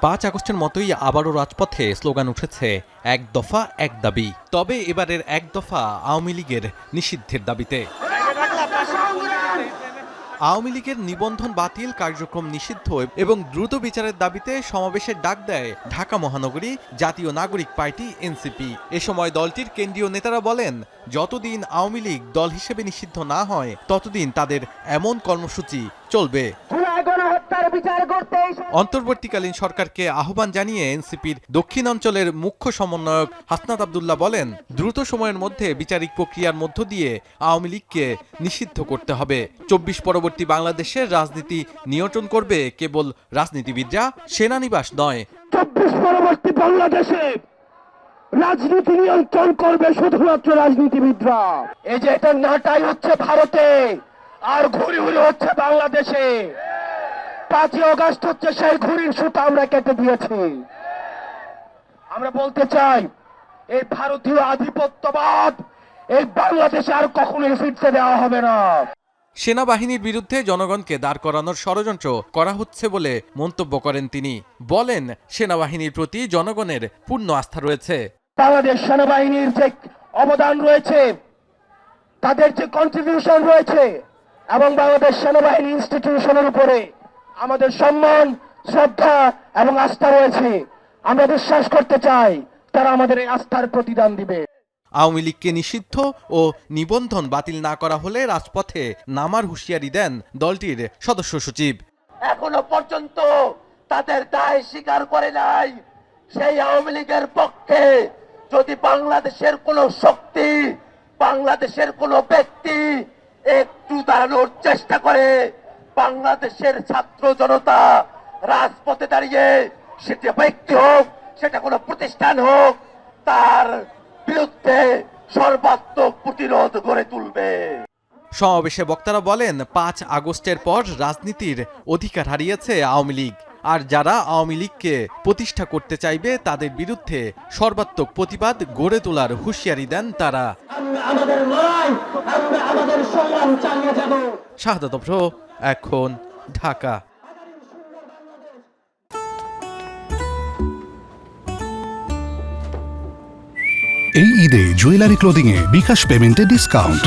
5 আগস্টের মতোই আবারও রাজপথে স্লোগান উঠেছে এক দফা এক দাবি। তবে এবারের এক দফা আওয়ামী লীগের নিষিদ্ধের দাবিতে। আওয়ামী লীগের নিবন্ধন বাতিল, কার্যক্রম নিষিদ্ধ এবং দ্রুত বিচারের দাবিতে সমাবেশের ডাক দেয় ঢাকা মহানগরী জাতীয় নাগরিক পার্টি এনসিপি। এ সময় দলটির কেন্দ্রীয় নেতারা বলেন, যতদিন আওয়ামী লীগ দল হিসেবে নিষিদ্ধ না হয় ততদিন তাদের এমন কর্মসূচি চলবে। অন্তর্বর্তীকালীন সরকারকে আহ্বান জানিয়ে এনসিপির দক্ষিণাঞ্চলের মুখ্য সমন্বয়ক হাসনাত আব্দুল্লাহ বলেন, দ্রুত সময়ের মধ্যে বিচারিক প্রক্রিয়ার মধ্য দিয়ে আওয়ামী লীগকে নিষিদ্ধ করতে হবে। 24 পরবর্তী বাংলাদেশের রাজনীতি নিয়ন্ত্রণ করবে কেবল রাজনীতিবিদরা, সেনানিবাস নয়। 24 পরবর্তী বাংলাদেশে রাজনীতি নিয়ন্ত্রণ করবে শুধুমাত্র রাজনীতিবিদরা। এই যে এটা নাটাই হচ্ছে ভারতে, আর ঘুরি ঘুরি হচ্ছে বাংলাদেশে। 5 আগস্ট হচ্ছে সেই ঘুরির সুতা আমরা কেটে দিয়েছি। আমরা বলতে চাই, এই ভারতীয় আধিপত্যবাদ এই বাংলাদেশে আর কখনোই ফিরতে দেওয়া হবে না। সেনাবাহিনীর বিরুদ্ধে জনগণকে দাঁড় করানোর ষড়যন্ত্র করা হচ্ছে বলে মন্তব্য করেন তিনি। বলেন, সেনাবাহিনীর প্রতি জনগণের পূর্ণ আস্থা রয়েছে। বাংলাদেশ সেনাবাহিনীর যে অবদান রয়েছে, তাদের যে কন্ট্রিবিউশন রয়েছে, এবং বাংলাদেশ সেনাবাহিনী ইনস্টিটিউশনের উপরে আমাদের সম্মান, শ্রদ্ধা এবং আস্থা রয়েছে। আমরা বিশ্বাস করতে চাই তারা আমাদের এই আস্থার প্রতিদান দিবে। আওয়ামী লীগকে নিষিদ্ধ ও নিবন্ধন বাতিল না করা হলে রাজপথে নামার হুঁশিয়ারি দেন দলটির সদস্য সচিব। এখনো পর্যন্ত তাদের দায় স্বীকার করে নাই। সেই আওয়ামী লীগের পক্ষে যদি বাংলাদেশের কোনো শক্তি, বাংলাদেশের কোনো ব্যক্তি একটু দাঁড়ানোর চেষ্টা করে, বাংলাদেশের ছাত্র জনতা রাজপথে দাঁড়িয়ে, সেটা ব্যক্তি হোক, সেটা কোনো প্রতিষ্ঠান হোক, তার বিরুদ্ধে সর্বাত্মক প্রতিরোধ গড়ে তুলবে। সমাবেশে বক্তারা বলেন, 5 আগস্টের পর রাজনীতির অধিকার হারিয়েছে আওয়ামী লীগ, আর যারা আওয়ামী লীগকে প্রতিষ্ঠা করতে চাইবে তাদের বিরুদ্ধে সর্বাত্মক প্রতিবাদ গড়ে তোলার হুঁশিয়ারি দেন তারা। শাহাদাত অভ্র, এখন, ঢাকা। এই ঈদে জুয়েলারি ক্লোদিং এ বিকাশ পেমেন্টে ডিসকাউন্ট।